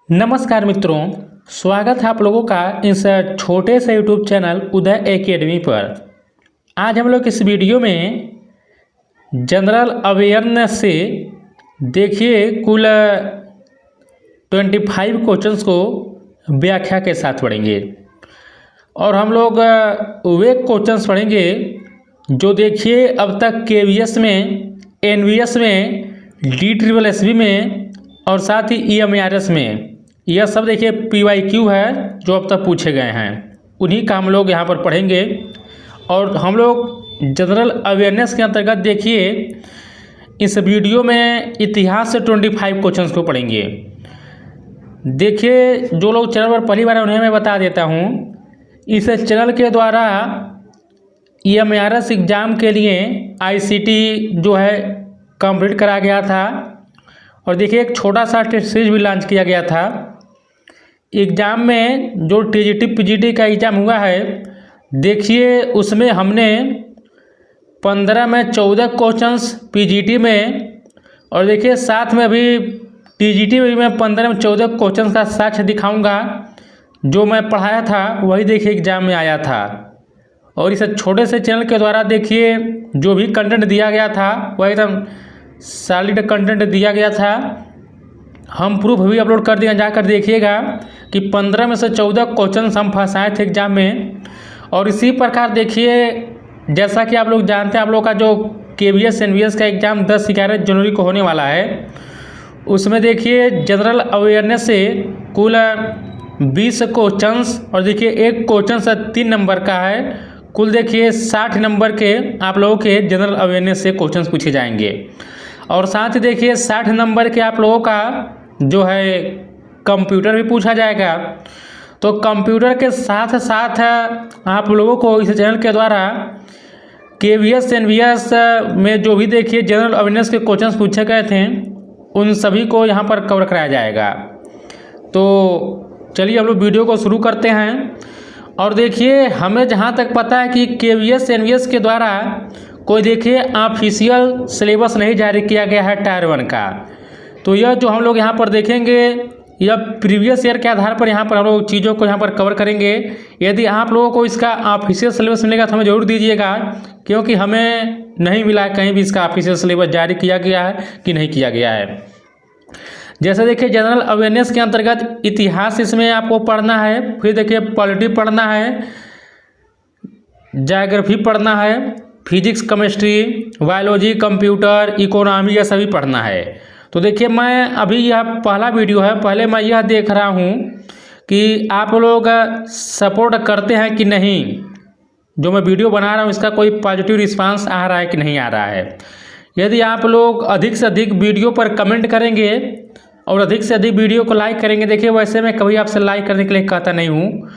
नमस्कार मित्रों, स्वागत है आप लोगों का इस छोटे से यूट्यूब चैनल उदय एकेडमी पर। आज हम लोग इस वीडियो में जनरल अवेयरनेस से देखिए कुल 25 क्वेश्चंस को व्याख्या के साथ पढ़ेंगे और हम लोग वे क्वेश्चंस पढ़ेंगे जो देखिए अब तक केवीएस में, एनवीएस में, DSSB में और साथ ही EMIRS में यह सब देखिए PYQ है जो अब तक पूछे गए हैं, उन्हीं का हम लोग यहाँ पर पढ़ेंगे। और हम लोग जनरल अवेयरनेस के अंतर्गत देखिए इस वीडियो में इतिहास से 25 क्वेश्चंस को पढ़ेंगे। देखिए जो लोग चैनल पर पहली बार है उन्हें मैं बता देता हूँ, इस चैनल के द्वारा EMIRS एग्ज़ाम के लिए ICT जो है कंप्लीट करा गया था और देखिए एक छोटा सा टेस्ट सीरीज भी लॉन्च किया गया था। एग्ज़ाम में जो TGT PGT का एग्ज़ाम हुआ है, देखिए उसमें हमने 15 में 14 क्वेश्चंस PGT में और देखिए साथ में अभी TGT में भी मैं 15 में 14 क्वेश्चंस का साक्ष्य दिखाऊंगा। जो मैं पढ़ाया था वही देखिए एग्ज़ाम में आया था और इस छोटे से चैनल के द्वारा देखिए जो भी कंटेंट दिया गया था वह एकदम सॉलिड कंटेंट दिया गया था। हम प्रूफ भी अपलोड कर दिए, जाकर देखिएगा कि 15 में से 14 क्वेश्चन हम फंसाए थे एग्जाम में। और इसी प्रकार देखिए जैसा कि आप लोग जानते हैं, आप लोग का जो KVS NVS का एग्ज़ाम 10-11 जनवरी को होने वाला है, उसमें देखिए जनरल अवेयरनेस से कुल 20 क्वेश्चंस और देखिए एक क्वेश्चन से 3 नंबर का है। कुल देखिए 60 नंबर के आप लोगों के जनरल अवेयरनेस से क्वेश्चंस पूछे जाएंगे और साथ ही देखिए 60 नंबर के आप लोगों का जो है कंप्यूटर भी पूछा जाएगा। तो कंप्यूटर के साथ साथ आप लोगों को इस चैनल के द्वारा KVS NVS में जो भी देखिए जनरल अवेयरनेस के क्वेश्चंस पूछे गए थे उन सभी को यहाँ पर कवर कराया जाएगा। तो चलिए हम लोग वीडियो को शुरू करते हैं। और देखिए हमें जहाँ तक पता है कि KVS NVS के द्वारा कोई देखिए ऑफिशियल सिलेबस नहीं जारी किया गया है टायर 1 का। तो यह जो हम लोग यहाँ पर देखेंगे यह प्रीवियस ईयर के आधार पर यहाँ पर हम लोग चीज़ों को यहाँ पर कवर करेंगे। यदि आप लोगों को इसका ऑफिशियल सिलेबस मिलेगा तो हमें ज़रूर दीजिएगा, क्योंकि हमें नहीं मिला है कहीं भी इसका ऑफिशियल सिलेबस जारी किया गया है कि नहीं किया गया है। जैसे देखिए जनरल अवेयरनेस के अंतर्गत इतिहास इसमें आपको पढ़ना है, फिर देखिए पॉलिटी पढ़ना है, ज्योग्राफी पढ़ना है, physics, chemistry, biology, computer, economy, यह सभी पढ़ना है। तो देखिए मैं अभी यह पहला वीडियो है, पहले मैं यह देख रहा हूँ कि आप लोग सपोर्ट करते हैं कि नहीं। जो मैं वीडियो बना रहा हूँ इसका कोई पॉजिटिव रिस्पांस आ रहा है कि नहीं आ रहा है। यदि आप लोग अधिक से अधिक वीडियो पर कमेंट करेंगे और अधिक से अधिक वीडियो को लाइक करेंगे, देखिए वैसे मैं कभी आपसे लाइक करने के लिए कहता नहीं हूँ,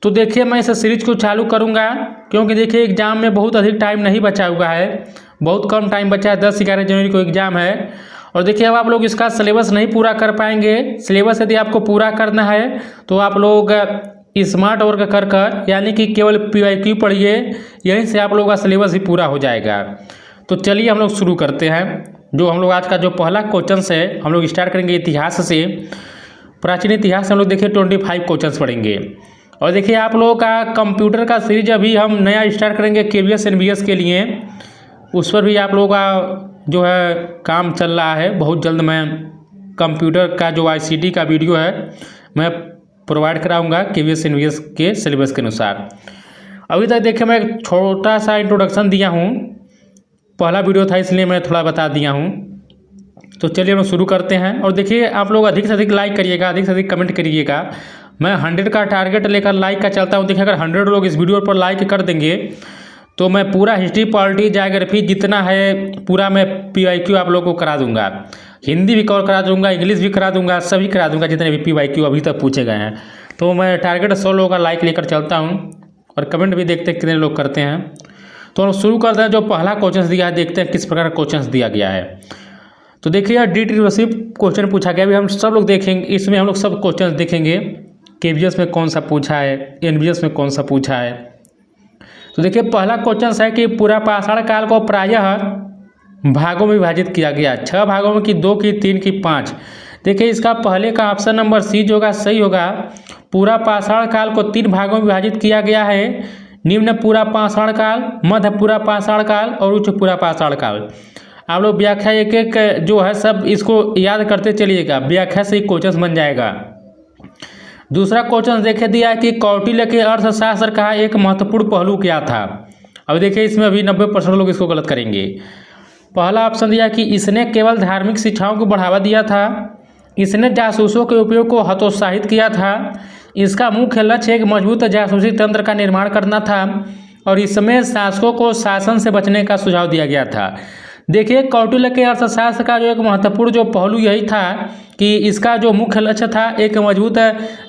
तो देखिए मैं इस सीरीज को चालू करूंगा, क्योंकि देखिए एग्ज़ाम में बहुत अधिक टाइम नहीं बचा हुआ है, बहुत कम टाइम बचा है। 10-11 जनवरी को एग्ज़ाम है और देखिए अब आप लोग इसका सिलेबस नहीं पूरा कर पाएंगे। सिलेबस यदि आपको पूरा करना है तो आप लोग स्मार्ट वर्क कर यानी कि केवल PYQ पढ़िए, यहीं से आप लोगों का सिलेबस ही पूरा हो जाएगा। तो चलिए हम लोग शुरू करते हैं। जो हम लोग आज का जो पहला क्वेश्चन है हम लोग स्टार्ट करेंगे इतिहास से। प्राचीन इतिहास से हम लोग देखिए 25 क्वेश्चन पढ़ेंगे। और देखिए आप लोगों का कंप्यूटर का सीरीज अभी हम नया स्टार्ट करेंगे KVS NVS के लिए, उस पर भी आप लोगों का जो है काम चल रहा है। बहुत जल्द मैं कंप्यूटर का जो ICT का वीडियो है मैं प्रोवाइड कराऊंगा KVS NVS के सिलेबस के अनुसार। अभी तक देखिए मैं एक छोटा सा इंट्रोडक्शन दिया हूँ, पहला वीडियो था इसलिए मैं थोड़ा बता दिया हूँ। तो चलिए हम शुरू करते हैं। और देखिए आप लोग अधिक से अधिक लाइक करिएगा, अधिक से अधिक कमेंट करिएगा। मैं 100 का टारगेट लेकर लाइक का चलता हूँ। देखिए अगर 100 लोग इस वीडियो पर लाइक कर देंगे तो मैं पूरा हिस्ट्री, पॉलिटी, ज्योग्राफी जितना है पूरा मैं PYQ आप लोगों को करा दूंगा। हिंदी भी कवर करा दूंगा, इंग्लिश भी करा दूंगा, सभी करा दूंगा जितने भी PYQ अभी तक पूछे गए हैं। तो मैं टारगेट 100 लोगों का लाइक लेकर चलता हूँ और कमेंट भी देखते हैं कितने लोग करते हैं। तो हम शुरू करते हैं। जो पहला क्वेश्चन दिया है देखते हैं किस प्रकार का क्वेश्चन दिया गया है। तो देखिए DSSB क्वेश्चन पूछा गया, अभी हम सब लोग देखेंगे, इसमें हम लोग सब क्वेश्चन देखेंगे। KVS में कौन सा पूछा है, NVS में कौन सा पूछा है। तो देखिए पहला क्वेश्चन है कि पूरा पाषाण काल को प्रायः भागों में विभाजित किया गया, 6 भागों में कि 2 की 3 की 5। देखिए इसका पहले का ऑप्शन नंबर सी जो होगा सही होगा। पूरा पाषाण काल को 3 भागों में विभाजित किया गया है, निम्न पूरा पाषाण काल, मध्य पूरा पाषाण काल और उच्च पूरा पाषाण काल। आप लोग व्याख्या एक एक जो है सब इसको याद करते चलिएगा, व्याख्या से ही क्वेश्चन बन जाएगा। दूसरा क्वेश्चन देखे दिया है कि कौटिल्य के अर्थशास्त्र का एक महत्वपूर्ण पहलू क्या था। अब देखिए इसमें अभी 90% लोग इसको गलत करेंगे। पहला ऑप्शन दिया कि इसने केवल धार्मिक शिक्षाओं को बढ़ावा दिया था, इसने जासूसों के उपयोग को हतोत्साहित किया था, इसका मुख्य लक्ष्य एक मजबूत जासूसी तंत्र का निर्माण करना था और इसमें शासकों को शासन से बचने का सुझाव दिया गया था। देखिए कौटिल्य के अर्थशास्त्र का जो एक महत्वपूर्ण जो पहलू यही था कि इसका जो मुख्य लक्ष्य था एक मजबूत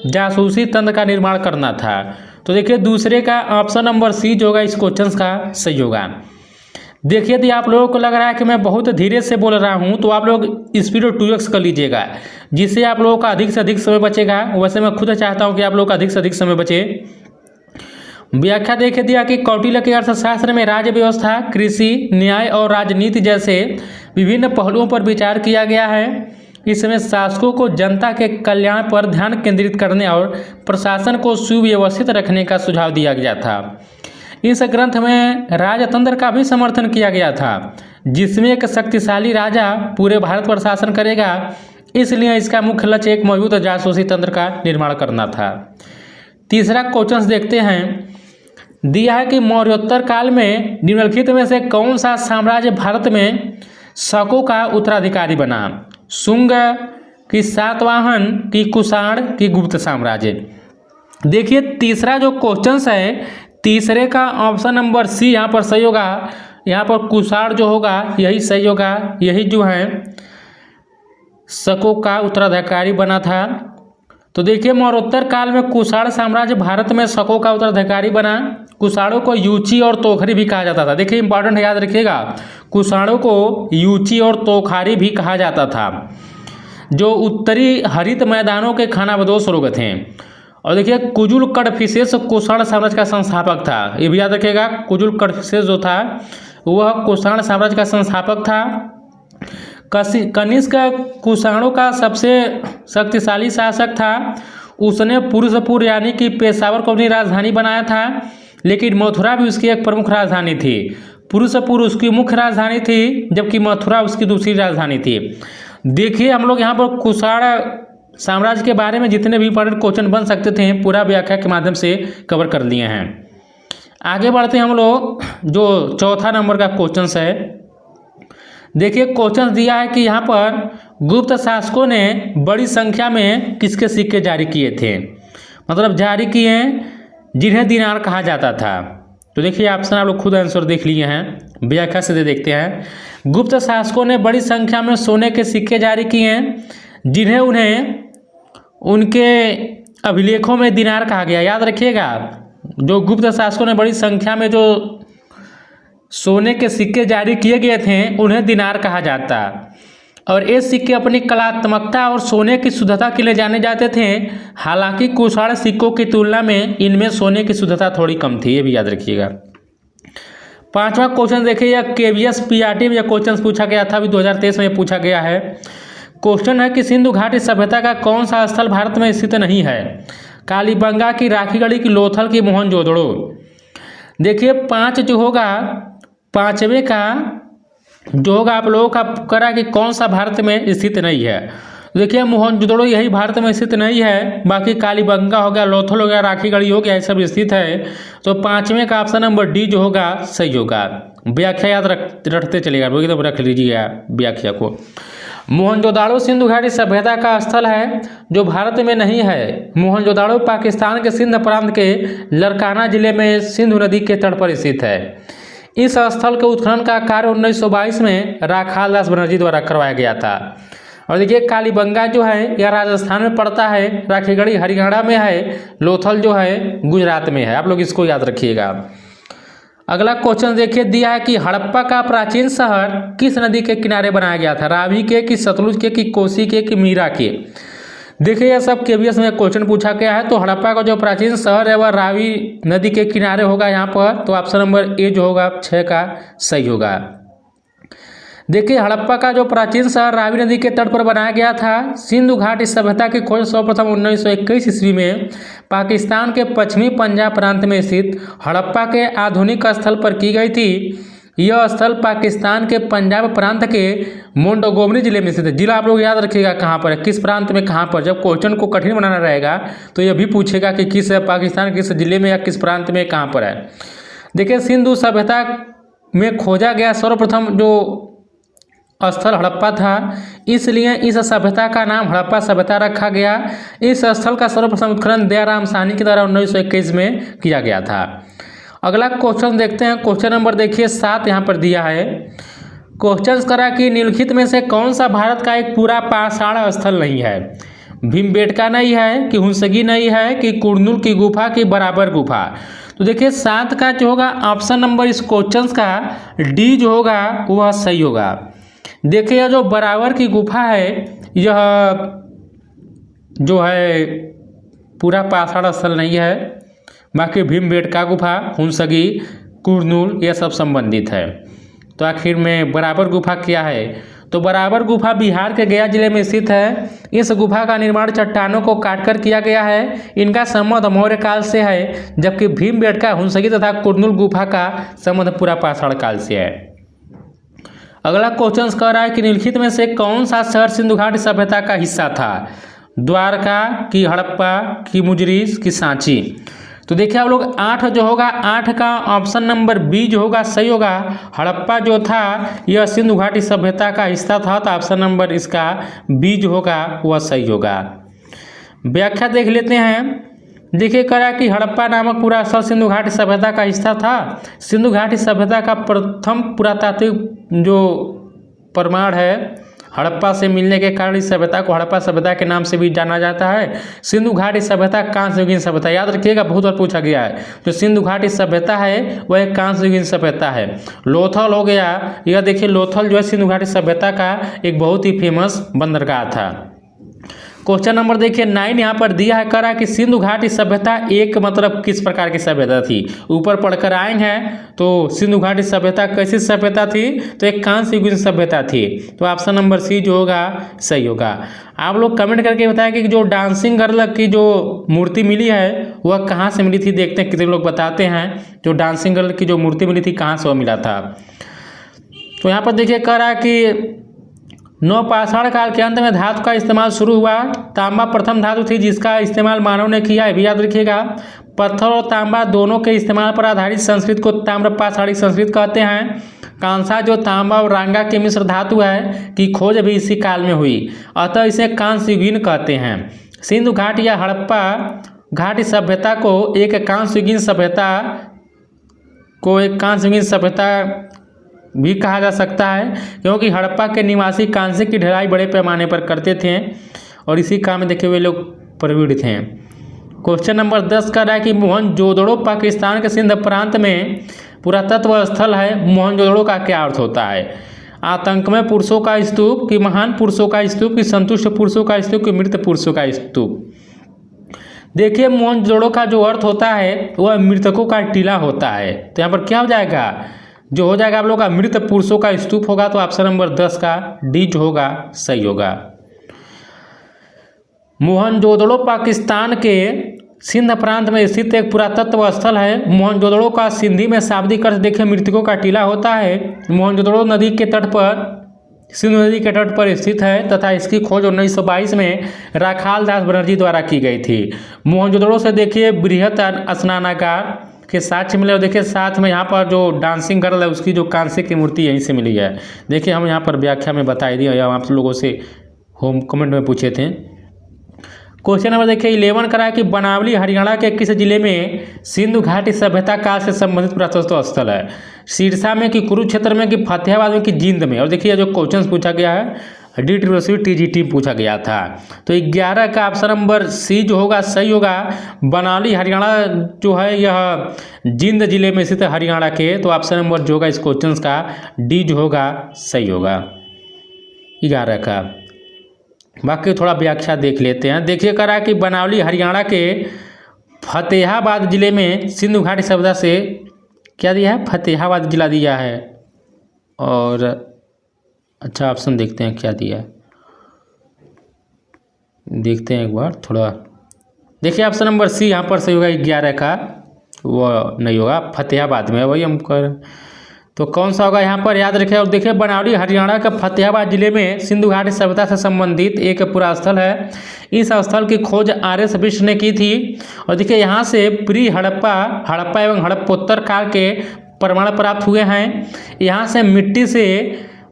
जासूसी तंत्र का निर्माण करना था। तो देखिए दूसरे का ऑप्शन नंबर सी जो होगा इस क्वेश्चन का सही होगा। देखिए यदि आप लोगों को लग रहा है कि मैं बहुत धीरे से बोल रहा हूं तो आप लोग स्पीड 2x कर लीजिएगा, जिससे आप लोगों का अधिक से अधिक समय बचेगा। वैसे मैं खुद चाहता हूं कि आप लोगों का अधिक से अधिक समय बचे। व्याख्या देखे दिया कि कौटिल्य के अर्थशास्त्र में राज्य व्यवस्था, कृषि, न्याय और राजनीति जैसे विभिन्न पहलुओं पर विचार किया गया है। इसमें शासकों को जनता के कल्याण पर ध्यान केंद्रित करने और प्रशासन को सुव्यवस्थित रखने का सुझाव दिया गया था। इस ग्रंथ में राजतंत्र का भी समर्थन किया गया था, जिसमें एक शक्तिशाली राजा पूरे भारत पर शासन करेगा, इसलिए इसका मुख्य लक्ष्य एक मजबूत जासूसी तंत्र का निर्माण करना था। तीसरा क्वेश्चन देखते हैं, दिया है कि मौर्योत्तर काल में निम्नलिखित में से कौन सा साम्राज्य भारत में शकों का उत्तराधिकारी बना। शुंग की सातवाहन की कुषाण की गुप्त साम्राज्य। देखिए तीसरा जो क्वेश्चन है, तीसरे का ऑप्शन नंबर सी यहाँ पर सही होगा। यहाँ पर कुषाण जो होगा यही सही होगा, यही जो है शकों का उत्तराधिकारी बना था। तो देखिए मौर्योत्तर काल में कुषाण साम्राज्य भारत में शकों का उत्तराधिकारी बना। कुषाणों को यूची और तोखरी भी कहा जाता था। देखिए इंपॉर्टेंट याद रखिएगा, कुषाणों को यूची और तोखारी भी कहा जाता था, जो उत्तरी हरित मैदानों के खानाबदोश लोग थे। और देखिए कुजुल कडफिसेस कुषाण साम्राज्य का संस्थापक था, ये भी याद रखिएगा। कुजुल कडफिसेस जो था वह कुषाण साम्राज्य का संस्थापक था। कनिष्क कुषाणों का सबसे शक्तिशाली शासक था। उसने पुरुषपुर यानी कि पेशावर को अपनी राजधानी बनाया था, लेकिन मथुरा भी उसकी एक प्रमुख राजधानी थी। पुरुषपुर उसकी मुख्य राजधानी थी, जबकि मथुरा उसकी दूसरी राजधानी थी। देखिए हम लोग यहाँ पर कुषाण साम्राज्य के बारे में जितने भी इंपॉर्टेंट क्वेश्चन बन सकते थे पूरा व्याख्या के माध्यम से कवर कर लिए हैं। आगे बढ़ते हैं हम लोग, जो चौथा नंबर का क्वेश्चन है। देखिए क्वेश्चन दिया है कि यहाँ पर गुप्त शासकों ने बड़ी संख्या में किसके सिक्के जारी किए थे, मतलब जारी किए जिन्हें दिनार कहा जाता था। तो देखिए ऑप्शन आप लोग खुद आंसर देख लिए हैं, व्याख्या से देखते हैं। गुप्त शासकों ने बड़ी संख्या में सोने के सिक्के जारी किए जिन्हें उन्हें उनके अभिलेखों में दिनार कहा गया। याद रखिएगा, जो गुप्त शासकों ने बड़ी संख्या में जो सोने के सिक्के जारी किए गए थे उन्हें दिनार कहा जाता, और ये सिक्के अपनी कलात्मकता और सोने की शुद्धता के लिए जाने जाते थे। हालांकि कुषाण सिक्कों की तुलना में इनमें सोने की शुद्धता थोड़ी कम थी, ये भी याद रखिएगा। पांचवा क्वेश्चन देखिए, यह KVS PRT में यह क्वेश्चन पूछा गया था, अभी 2023 में पूछा गया है। क्वेश्चन है कि सिंधु घाटी सभ्यता का कौन सा स्थल भारत में स्थित नहीं है। कालीबंगा की, राखीगढ़ी की, लोथल की, मोहनजोदड़ो। देखिए 5 जो होगा, पांचवे का जो होगा आप लोगों का करा कि कौन सा भारत में स्थित नहीं है। देखिए मोहनजोदड़ो यही भारत में स्थित नहीं है, बाकी कालीबंगा हो गया, लोथल हो गया, राखीगढ़ी हो गया, ये सब स्थित है। तो पांचवें का ऑप्शन नंबर डी जो होगा सही होगा। व्याख्या याद रखते चलेगा, एकदम रख लीजिएगा व्याख्या को। मोहनजोदड़ो सिंधु घाटी सभ्यता का स्थल है जो भारत में नहीं है। मोहनजोदड़ो पाकिस्तान के सिंध प्रांत के लरकाना जिले में सिंधु नदी के तट पर स्थित है। इस स्थल के उत्खनन का कार्य 1922 में राखाल दास बनर्जी द्वारा करवाया गया था। और देखिए कालीबंगा जो है यह राजस्थान में पड़ता है, राखीगढ़ी हरियाणा में है, लोथल जो है गुजरात में है। आप लोग इसको याद रखिएगा। अगला क्वेश्चन देखिए, दिया है कि हड़प्पा का प्राचीन शहर किस नदी के किनारे बनाया गया था। रावी के, कि सतलुज के, कि कोसी के, कि मीरा के। देखिए यह सब KVS में क्वेश्चन पूछा गया है। तो हड़प्पा का जो प्राचीन शहर है वह रावी नदी के किनारे होगा यहाँ पर। तो ऑप्शन नंबर ए जो होगा 6 का सही होगा। देखिए हड़प्पा का जो प्राचीन शहर रावी नदी के तट पर बनाया गया था। सिंधु घाटी सभ्यता की खोज सर्वप्रथम 1921 ईस्वी में पाकिस्तान के पश्चिमी पंजाब प्रांत में स्थित हड़प्पा के आधुनिक स्थल पर की गई थी। यह स्थल पाकिस्तान के पंजाब प्रांत के मोंटगोमरी जिले में स्थित है। जिला आप लोग याद रखिएगा कहाँ पर है, किस प्रांत में कहाँ पर। जब क्वेश्चन को कठिन बनाना रहेगा तो यह भी पूछेगा कि किस पाकिस्तान किस जिले में या किस प्रांत में कहाँ पर है। देखिए सिंधु सभ्यता में खोजा गया सर्वप्रथम जो स्थल हड़प्पा था, इसलिए इस सभ्यता का नाम हड़प्पा सभ्यता रखा गया। इस स्थल का सर्वप्रथम उत्खनन दयाराम साहनी के द्वारा 1921 में किया गया था। अगला क्वेश्चन देखते हैं। क्वेश्चन नंबर देखिए 7 यहाँ पर दिया है। क्वेश्चन करा कि निम्नलिखित में से कौन सा भारत का एक पूरा पाषाण स्थल नहीं है। भीमबेटका नहीं है, कि हुंसगी नहीं है, कि कुरनूल की गुफा, की बराबर गुफा। तो देखिए 7 का जो होगा ऑप्शन नंबर इस क्वेश्चन का डी जो होगा वह सही होगा। देखिए जो बराबर की गुफा है यह जो है पूरा पाषाण स्थल नहीं है। बाकी भीमबेटका गुफा, हुंसगी, कुरनूल यह सब संबंधित है। तो आखिर में बराबर गुफा क्या है। तो बराबर गुफा बिहार के गया जिले में स्थित है। इस गुफा का निर्माण चट्टानों को काटकर किया गया है। इनका संबंध मौर्य काल से है, जबकि भीमबेटका, हुंसगी तथा कुरनूल गुफा का संबंध पूरा पाषाण काल से है। अगला क्वेश्चन कह रहा है कि निम्नलिखित में से कौन सा शहर सिंधु घाटी सभ्यता का हिस्सा था। द्वारका, की हड़प्पा, की मुजरिस, की सांची। तो देखिए आप लोग 8 जो होगा 8 का ऑप्शन नंबर बी जो होगा सही होगा। हड़प्पा जो था यह सिंधु घाटी सभ्यता का हिस्सा था, तो ऑप्शन नंबर इसका बी जो होगा वह सही होगा। व्याख्या देख लेते हैं। देखिए करा कि हड़प्पा नामक पूरा स्थल सिंधु घाटी सभ्यता का हिस्सा था। सिंधु घाटी सभ्यता का प्रथम पुरातात्विक जो प्रमाण है हड़प्पा से मिलने के कारण इस सभ्यता को हड़प्पा सभ्यता के नाम से भी जाना जाता है। सिंधु घाटी सभ्यता कांस्य युगीन सभ्यता, याद रखिएगा बहुत बार पूछा गया है। जो सिंधु घाटी सभ्यता है वह एक कांस्य युगीन सभ्यता है। लोथल हो गया, यह देखिए लोथल जो है सिंधु घाटी सभ्यता का एक बहुत ही फेमस बंदरगाह था। क्वेश्चन नंबर देखिए 9 यहाँ पर दिया है। करा कि सिंधु घाटी सभ्यता एक मतलब किस प्रकार की सभ्यता थी। ऊपर पढ़कर आए हैं तो सिंधु घाटी सभ्यता कैसी सभ्यता थी, तो एक कांस्य युगीन सभ्यता थी। तो ऑप्शन नंबर सी जो होगा सही होगा। आप लोग कमेंट करके बताएं कि जो डांसिंग गर्ल की जो मूर्ति मिली है वह कहाँ से मिली थी। देखते हैं कितने लोग बताते हैं जो डांसिंग गर्ल की जो मूर्ति मिली थी कहाँ से वह मिला था। तो यहाँ पर देखिए कह रहा कि नवपाषाण काल के अंत में धातु का इस्तेमाल शुरू हुआ। तांबा प्रथम धातु थी जिसका इस्तेमाल मानव ने किया है, भी याद रखिएगा। पत्थर और तांबा दोनों के इस्तेमाल पर आधारित संस्कृत को ताम्रपाषाणी संस्कृत कहते हैं। कांसा जो तांबा और रांगा की मिश्र धातु है की खोज भी इसी काल में हुई, अतः इसे कांस्य युगीन कहते हैं। सिंधु घाटी या हड़प्पा घाटी सभ्यता को एक कांस्य युगीन सभ्यता भी कहा जा सकता है, क्योंकि हड़प्पा के निवासी कांसे की ढलाई बड़े पैमाने पर करते थे और इसी काम में देखे हुए लोग प्रवीण थे। क्वेश्चन नंबर 10 का है कि मोहनजोदड़ो पाकिस्तान के सिंध प्रांत में पुरातत्व स्थल है। मोहनजोदड़ो का क्या अर्थ होता है। आतंकमय पुरुषों का स्तूप, कि महान पुरुषों का स्तूप, कि संतुष्ट पुरुषों का स्तूप, कि मृत पुरुषों का स्तूप। देखिए मोहनजोदड़ो का जो अर्थ होता है वह मृतकों का टीला होता है। तो यहाँ पर क्या हो जाएगा, जो हो जाएगा आप लोग का मृत पुरुषों का स्तूप होगा। तो ऑप्शन नंबर 10 का डी जो होगा सही होगा। मोहनजोदड़ो पाकिस्तान के सिंध प्रांत में स्थित एक पुरातत्व स्थल है। मोहनजोदड़ो का सिंधी में शाब्दिक अर्थ देखिए मृतकों का टीला होता है। मोहनजोदड़ो नदी के तट पर सिंधु नदी के तट पर स्थित है तथा इसकी खोज 1922 में राखाल दास बनर्जी द्वारा की गई थी। मोहनजोदड़ो से देखिए बृहत स्नानागार के साक्ष्य मिले और देखिए साथ में यहाँ पर जो डांसिंग गर्ल है उसकी जो कांसे की मूर्ति यहीं से मिली है। देखिए हम यहाँ पर व्याख्या में बता दिया या आप लोगों से होम कमेंट में पूछे थे। क्वेश्चन नंबर देखिए 11 करा है कि बनावली हरियाणा के किस जिले में सिंधु घाटी सभ्यता काल से संबंधित पुरातत्व स्थल है। सिरसा में, कि कुरुक्षेत्र में, कि फतेहाबाद में, कि जींद में। और देखिए जो क्वेश्चन पूछा गया है DTTGT पूछा गया था। तो 11 का ऑप्शन नंबर सी जो होगा सही होगा। बनावली हरियाणा जो है यह जींद जिले में स्थित हरियाणा के। तो ऑप्शन नंबर जो होगा इस क्वेश्चन का डी जो होगा सही होगा 11 का। बाकी थोड़ा व्याख्या देख लेते हैं। देखिए करा कि बनावली हरियाणा के फतेहाबाद जिले में सिंधु घाटी सभ्यता से क्या दिया है, फतेहाबाद जिला दिया है। और अच्छा ऑप्शन देखते हैं क्या दिया है, देखते हैं एक बार थोड़ा। देखिए ऑप्शन नंबर सी यहाँ पर सही होगा, 11 का वो नहीं होगा, फतेहाबाद में है, वही हम कर। तो कौन सा होगा यहाँ पर, याद रखें। और देखिए बनावली हरियाणा का फतेहाबाद जिले में सिंधु घाटी सभ्यता से संबंधित एक पूरा स्थल है। इस स्थल की खोज आर्य विश्व ने की थी। और देखिए यहाँ से प्री हड़प्पा एवं हड़प्पोत्तर काल के प्रमाण प्राप्त हुए हैं। यहाँ से मिट्टी से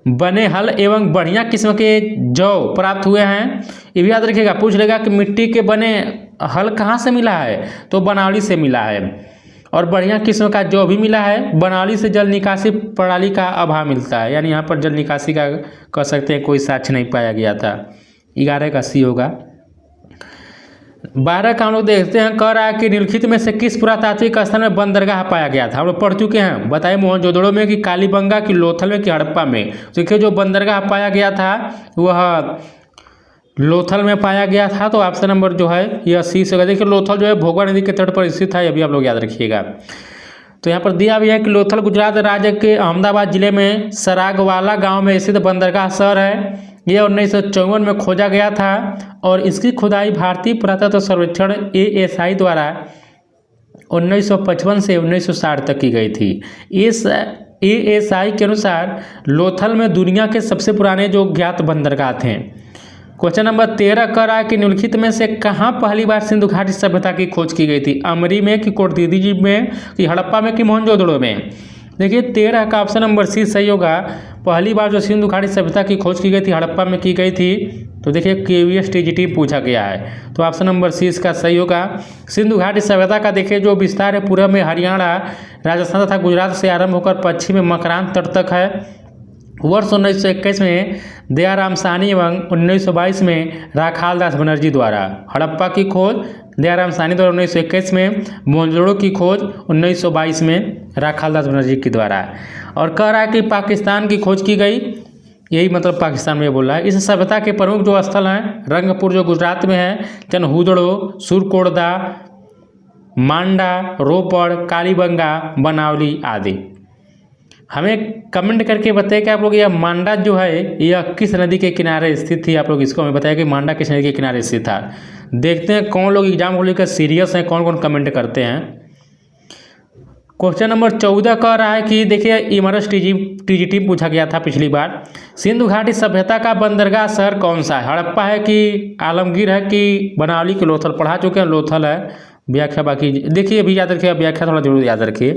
बने हल एवं बढ़िया किस्म के जौ प्राप्त हुए हैं। ये भी याद रखिएगा, पूछ लेगा कि मिट्टी के बने हल कहाँ से मिला है, तो बनावली से मिला है। और बढ़िया किस्म का जौ भी मिला है। बनावली से जल निकासी प्रणाली का अभाव मिलता है, यानी यहाँ पर जल निकासी का कह सकते हैं कोई साक्ष्य नहीं पाया गया था। 11 का सी होगा। 12 का हम लोग देखते हैं, कह रहा है कि निम्नलिखित में से किस पुरातात्विक स्थल में बंदरगाह पाया गया था। हम लोग पढ़ चुके हैं, बताइए मोहनजोदड़ो में कि कालीबंगा की लोथल में कि हड़प्पा में। देखिए जो बंदरगाह पाया गया था वह लोथल में पाया गया था। तो ऑप्शन नंबर जो है यह सी से होगा। देखिए लोथल जो है भोगवा नदी के तट पर स्थित है, ये भी आप लोग याद रखिएगा। तो यहाँ पर दिया भी है कि लोथल गुजरात राज्य के अहमदाबाद जिले में सरागवाला गांव में स्थित बंदरगाह शहर है। यह 1954 में खोजा गया था और इसकी खुदाई भारतीय पुरातत्व सर्वेक्षण ASI द्वारा 1955 से 1960 तक की गई थी। इस ASI के अनुसार लोथल में दुनिया के सबसे पुराने जो ज्ञात बंदरगाह थे। क्वेश्चन नंबर 13 कर रहा है कि निम्नलिखित में से कहाँ पहली बार सिंधु घाटी सभ्यता की खोज की गई थी। अमरी में कि कोटदीदी में कि हड़प्पा में कि मोहनजोदड़ो में। देखिए 13 का ऑप्शन नंबर सी सही होगा। पहली बार जो सिंधु घाटी सभ्यता की खोज की गई थी हड़प्पा में की गई थी। तो देखिए KVS TGT पूछा गया है, तो ऑप्शन नंबर सी इसका सही होगा। सिंधु घाटी सभ्यता का देखिए जो विस्तार है पूर्व में हरियाणा, राजस्थान तथा गुजरात से आरंभ होकर पश्चिम में मकरान तट तक है। वर्ष 1921 में दयाराम साहनी एवं 1922 में राखालदास बनर्जी द्वारा हड़प्पा की खोज, दयाराम साहनी द्वारा 1921 में, मोहनजोदड़ो की खोज 1922 में राखालदास बनर्जी के द्वारा। और कह रहा है कि पाकिस्तान की खोज की गई, यही मतलब पाकिस्तान में बोल रहा है। इस सभ्यता के प्रमुख जो स्थल हैं रंगपुर जो गुजरात में है, चनहुदड़ो, सुरकोटदा, मांडा, रोपड़, कालीबंगा, बनावली आदि। हमें कमेंट करके बताइए कि आप लोग यह मांडा जो है यह किस नदी के किनारे स्थित थी। आप लोग इसको हमें बताइए कि मांडा किस नदी के किनारे स्थित था। देखते हैं कौन लोग एग्जाम को लेकर सीरियस हैं, कौन कौन कमेंट करते हैं। क्वेश्चन नंबर 14 कह रहा है कि देखिए इमरस TGT पूछा गया था पिछली बार। सिंधु घाटी सभ्यता का बंदरगाह शहर कौन सा है। हड़प्पा है कि आलमगीर है कि बनावली की लोथल। पढ़ा चुके हैं, लोथल है। व्याख्या बाकी देखिए अभी याद रखिए, व्याख्या थोड़ा जरूर याद रखिए।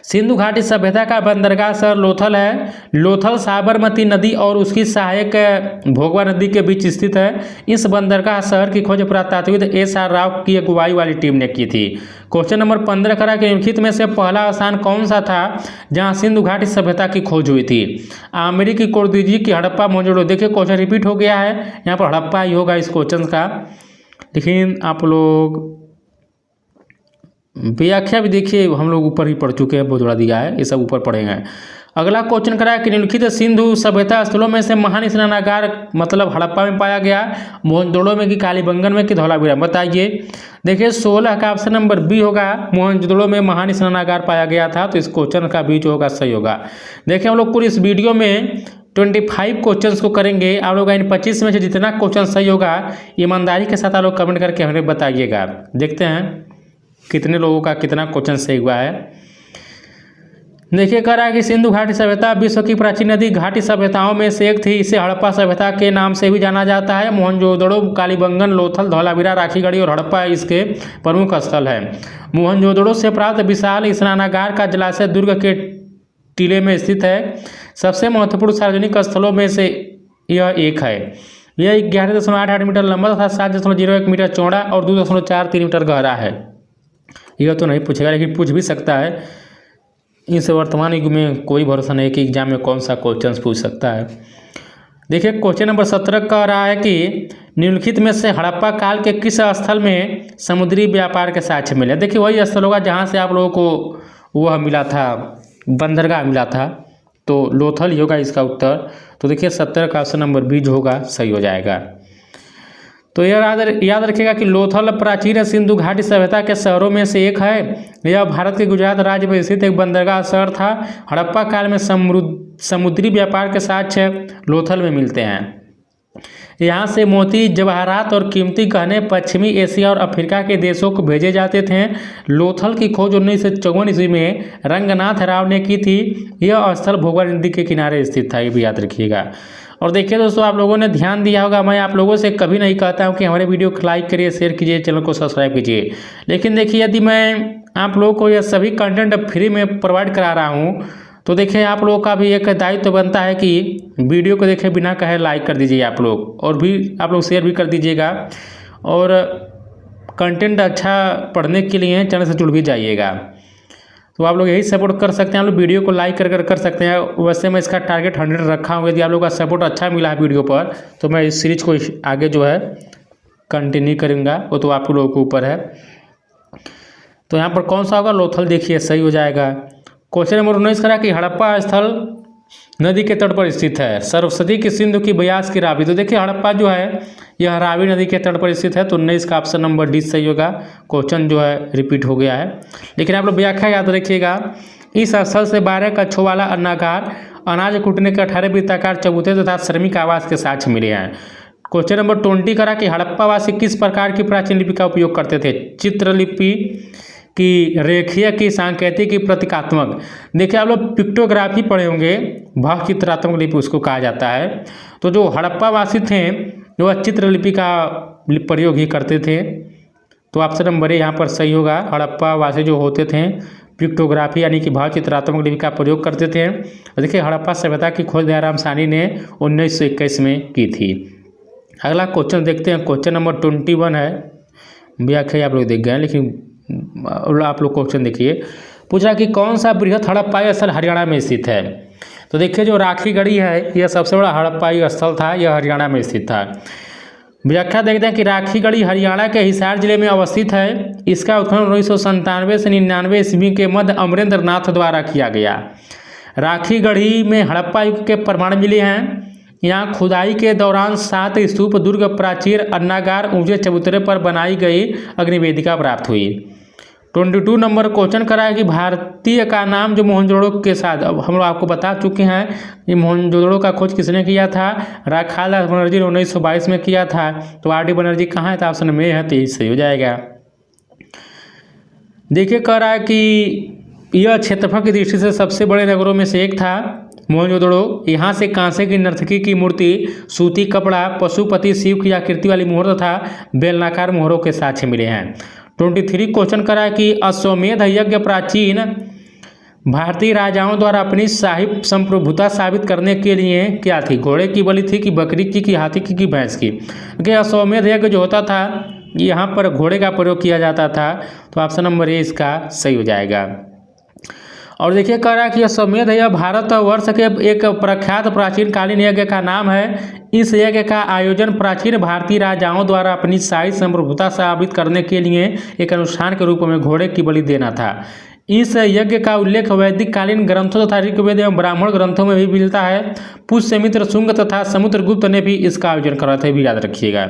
सिंधु घाटी सभ्यता का बंदरगाह शहर लोथल है। लोथल साबरमती नदी और उसकी सहायक भोगवा नदी के बीच स्थित है। इस बंदरगाह शहर की खोज पुरातात्विक SR राव की अगुवाई वाली टीम ने की थी। क्वेश्चन नंबर 15 करा कि निम्नलिखित में से पहला स्थान कौन सा था जहां सिंधु घाटी सभ्यता की खोज हुई थी। आमरी की, कोटदीजी की, हड़प्पा, मोहनजोदड़ो। देखिए क्वेश्चन रिपीट हो गया है, यहाँ पर हड़प्पा ही होगा इस क्वेश्चन का। लेकिन आप लोग व्याख्या भी देखिए, हम लोग ऊपर ही पढ़ चुके हैं, बहुत बड़ा दिया है, ये सब ऊपर पढ़ेंगे। अगला क्वेश्चन करा कि निम्नलिखित सिंधु सभ्यता स्थलों में से महान स्नानागार मतलब हड़प्पा में पाया गया, मोहनजोदड़ो में कि कालीबंगन में कि धौलावीरा। बताइए। देखिए 16 का ऑप्शन नंबर बी होगा, मोहनजोदड़ो में महान स्नानागार पाया गया था। तो इस क्वेश्चन का बी जो होगा सही होगा। देखिए हम लोग पूरी इस वीडियो में 25 क्वेश्चंस को करेंगे। आप लोग इन 25 में से जितना क्वेश्चन सही होगा ईमानदारी के साथ आप लोग कमेंट करके हमें बताइएगा। देखते हैं कितने लोगों का कितना क्वेश्चन सही हुआ है। देखिए कह रहा है कि सिंधु घाटी सभ्यता विश्व की प्राचीन नदी घाटी सभ्यताओं में से एक थी। इसे हड़प्पा सभ्यता के नाम से भी जाना जाता है। मोहनजोदड़ो, कालीबंगन, लोथल, धौलावीरा, राखीगढ़ी और हड़प्पा इसके प्रमुख स्थल हैं। मोहनजोदड़ो से प्राप्त विशाल स्नानागार का जलाशय दुर्ग के टीले में स्थित है। सबसे महत्वपूर्ण सार्वजनिक स्थलों में से यह एक है। यह 11.88 मीटर लंबा तथा 7.01 मीटर चौड़ा और 2.43 मीटर गहरा है। यह तो नहीं पूछेगा, लेकिन पूछ भी सकता है। इस वर्तमान युग में कोई भरोसा नहीं कि एग्जाम में कौन सा क्वेश्चन पूछ सकता है। देखिए क्वेश्चन नंबर 17 कह रहा है कि निम्नलिखित में से हड़प्पा काल के किस स्थल में समुद्री व्यापार के साक्ष्य मिले। देखिए वही स्थल होगा जहाँ से आप लोगों को वह मिला था, बंदरगाह मिला था। तो लोथल ही होगा इसका उत्तर। तो देखिए 17 का ऑप्शन नंबर बी जो होगा सही हो जाएगा। तो याद रखिएगा कि लोथल प्राचीन सिंधु घाटी सभ्यता के शहरों में से एक है। यह भारत के गुजरात राज्य में स्थित एक बंदरगाह शहर था। हड़प्पा काल में समुद्री व्यापार के साक्ष्य लोथल में मिलते हैं। यहाँ से मोती, जवाहरात और कीमती गहने पश्चिमी एशिया और अफ्रीका के देशों को भेजे जाते थे। लोथल की खोज 1954 ईस्वी में रंगनाथ राव ने की थी। यह स्थल भोगवा नदी के किनारे स्थित था, ये भी याद रखिएगा। और देखिए दोस्तों, आप लोगों ने ध्यान दिया होगा, मैं आप लोगों से कभी नहीं कहता हूँ कि हमारे वीडियो को लाइक करिए, शेयर कीजिए, चैनल को सब्सक्राइब कीजिए। लेकिन देखिए, यदि मैं आप लोगों को यह सभी कंटेंट फ्री में प्रोवाइड करा रहा हूँ तो देखिए आप लोगों का भी एक दायित्व तो बनता है कि वीडियो को देखे बिना कहे लाइक कर दीजिए आप लोग, और भी आप लोग शेयर भी कर दीजिएगा, और कंटेंट अच्छा पढ़ने के लिए चैनल से जुड़ भी जाइएगा। तो आप लोग यही सपोर्ट कर सकते हैं, आप लोग वीडियो को लाइक कर सकते हैं। वैसे मैं इसका टारगेट 100 रखा हूँ। यदि आप लोग का सपोर्ट अच्छा मिला है वीडियो पर तो मैं इस सीरीज को आगे जो है कंटिन्यू करूँगा, वो तो आप लोगों के ऊपर है। तो यहाँ पर कौन सा होगा? लोथल। देखिए सही हो जाएगा। क्वेश्चन नंबर 19 करा कि हड़प्पा स्थल नदी के तट पर स्थित है। सरस्वती की, सिंधु की, ब्यास की, रावी। तो देखिए हड़प्पा जो है यह रावी नदी के तट पर स्थित है, तो 19 का ऑप्शन नंबर डी सही होगा। क्वेश्चन जो है रिपीट हो गया है, लेकिन आप लोग व्याख्या याद रखिएगा। इस स्थल से 12 कक्षों वाला अन्नागार, अनाज कूटने के 18 वृत्ताकार चबूते तथा श्रमिक आवास के साक्ष्य मिले हैं। क्वेश्चन नंबर 20 करा कि हड़प्पावासी किस प्रकार की प्राचीन लिपि का उपयोग करते थे? चित्रलिपि की, रेखीय की, सांकेतिक की, प्रतीकात्मक। देखिए आप लोग पिक्टोग्राफी पढ़े होंगे, भाव चित्रात्मक लिपि उसको कहा जाता है। तो जो हड़प्पावासी थे वह चित्रलिपि का प्रयोग ही करते थे, तो ऑप्शन नंबर ए यहाँ पर सही होगा। हड़प्पावासी जो होते थे पिक्टोग्राफी यानी कि भाव चित्रात्मक लिपि का प्रयोग करते थे। देखिए हड़प्पा सभ्यता की खोज दयाराम साहनी ने 1921 में की थी। अगला क्वेश्चन देखते हैं, क्वेश्चन नंबर 21 है। व्याख्या आप लोग देख गए, लेकिन आप लोग क्वेश्चन देखिए। पूछा कि कौन सा बृहद हड़प्पाई स्थल हरियाणा में स्थित है? तो देखिए जो राखीगढ़ी है यह सबसे बड़ा हड़प्पाई स्थल था, यह हरियाणा में स्थित था। व्याख्या देखते हैं कि राखीगढ़ी हरियाणा के हिसार जिले में अवस्थित है। इसका उत्खनन 1997 से 99 ईस्वी के मध्य अमरेंद्र नाथ द्वारा किया गया। राखीगढ़ी में हड़प्पा युग के प्रमाण मिले हैं। यहाँ खुदाई के दौरान 7 स्तूप, दुर्ग, प्राचीर, अन्नागार, ऊंचे चबूतरे पर बनाई गई अग्निवेदिका प्राप्त हुई। 22 नंबर क्वेश्चन करा है कि भारतीय का नाम जो मोहनजोदड़ो के साथ, अब हम लोग आपको बता चुके हैं ये मोहनजोदड़ो का खोज किसने किया था? राखालदास बनर्जी ने 1922 में किया था। तो आर डी बनर्जी कहाँ है? तो ऑप्शन में है, तो सही हो जाएगा। देखिए कह रहा है कि यह क्षेत्रफल की दृष्टि से सबसे बड़े नगरों में से एक था मोहनजोदड़ो। यहाँ से कांसे की नर्तकी की मूर्ति, सूती कपड़ा, पशुपति शिव की आकृति वाली मोहर तथा बेलनाकार मोहरों के साक्ष्य मिले हैं। 23 क्वेश्चन करा है कि अश्वमेध यज्ञ प्राचीन भारतीय राजाओं द्वारा अपनी शाही संप्रभुता साबित करने के लिए क्या थी? घोड़े की बलि थी कि बकरी की, कि हाथी की, कि भैंस की? क्योंकि अश्वमेध यज्ञ जो होता था यहाँ पर घोड़े का प्रयोग किया जाता था, तो ऑप्शन नंबर ए इसका सही हो जाएगा। और देखिए कह रहा है कि अश्वमेध यह भारतवर्ष के एक प्रख्यात प्राचीन कालीन यज्ञ का नाम है। इस यज्ञ का आयोजन प्राचीन भारतीय राजाओं द्वारा अपनी शाही संप्रभुता साबित करने के लिए एक अनुष्ठान के रूप में घोड़े की बलि देना था। इस यज्ञ का उल्लेख वैदिक कालीन ग्रंथों तथा ऋग्वेद एवं ब्राह्मण ग्रंथों में भी मिलता है। पुष्यमित्र, शुंग तथा समुद्रगुप्त ने भी इसका आयोजन करा था, भी याद रखिएगा।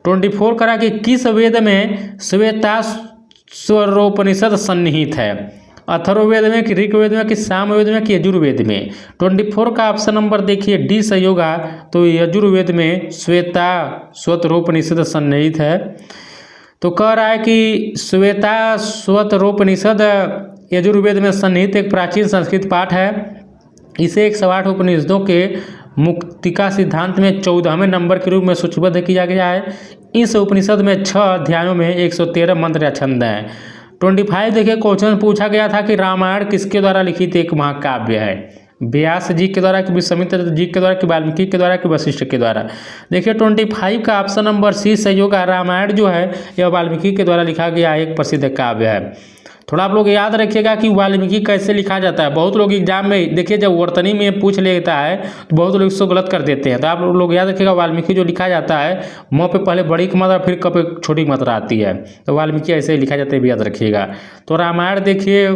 24 करा कि किस वेद में श्वेताश्वरोपनिषद सन्निहित है? अथर्ववेद में, कि ऋग्वेद में, कि सामवेद में, कि यजुर्वेद में? 24 का ऑप्शन नंबर देखिए डी सही होगा। तो यजुर्वेद में श्वेताश्वरोपनिषद सन्निहित है। तो कह रहा है कि श्वेताश्वरोपनिषद यजुर्वेद में सन्निहित एक प्राचीन संस्कृत पाठ है। इसे 108 उपनिषदों के मुक्तिका सिद्धांत में 14वें नंबर के रूप में सूचीबद्ध किया गया है। इस उपनिषद में 6 अध्यायों में 113 मंत्र या छंद हैं। 25 देखिए क्वेश्चन पूछा गया था कि रामायण किसके द्वारा लिखित एक महाकाव्य है? व्यास जी के द्वारा, कि विश्वामित्र जी के द्वारा, कि वाल्मीकि के द्वारा, कि वशिष्ठ के द्वारा? देखिए 25 का ऑप्शन नंबर सी सही होगा। रामायण जो है यह वाल्मीकि के द्वारा लिखा गया एक प्रसिद्ध काव्य है। थोड़ा आप लोग याद रखिएगा कि वाल्मीकि कैसे लिखा जाता है। बहुत लोग एग्जाम में देखिए जब वर्तनी में पूछ लेता है तो बहुत लोग इसको गलत कर देते हैं। तो आप लोग याद रखिएगा वाल्मीकि जो लिखा जाता है मुँह पे पहले बड़ी की मात्रा फिर कब छोटी मात्रा आती है, तो वाल्मीकि ऐसे लिखा जाता है, भी याद रखिएगा। तो रामायण देखिए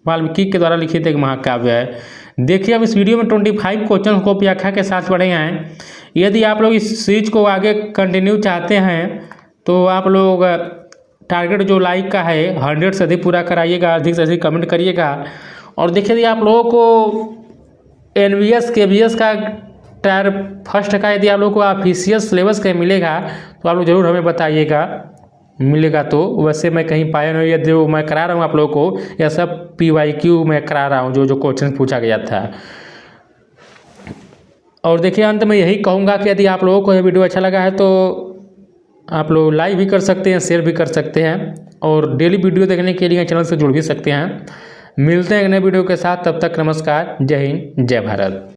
वाल्मीकि के द्वारा लिखित एक महाकाव्य है। देखिए अब इस वीडियो में 25 क्वेश्चन को व्याख्या के साथ पढ़े हैं। यदि आप लोग इस सीरीज को आगे कंटिन्यू चाहते हैं तो आप लोग टारगेट जो लाइक का है 100 से अधिक पूरा कराइएगा, अधिक से अधिक कमेंट करिएगा। और देखिए यदि आप लोगों को NVS KVS का टायर फर्स्ट का यदि आप लोग को ऑफिशियल सिलेबस कहीं मिलेगा तो आप लोग ज़रूर हमें बताइएगा, मिलेगा तो। वैसे मैं कहीं पाया नहीं, यदि जो मैं करा रहा हूँ आप लोगों को यह सब PYQ मैं करा रहा हूँ, जो क्वेश्चन पूछा गया था। और देखिए अंत में यही कहूँगा कि यदि आप लोगों को यह वीडियो अच्छा लगा है तो आप लोग लाइक भी कर सकते हैं, शेयर भी कर सकते हैं, और डेली वीडियो देखने के लिए चैनल से जुड़ भी सकते हैं। मिलते हैं एक नए वीडियो के साथ, तब तक नमस्कार, जय हिंद, जय भारत।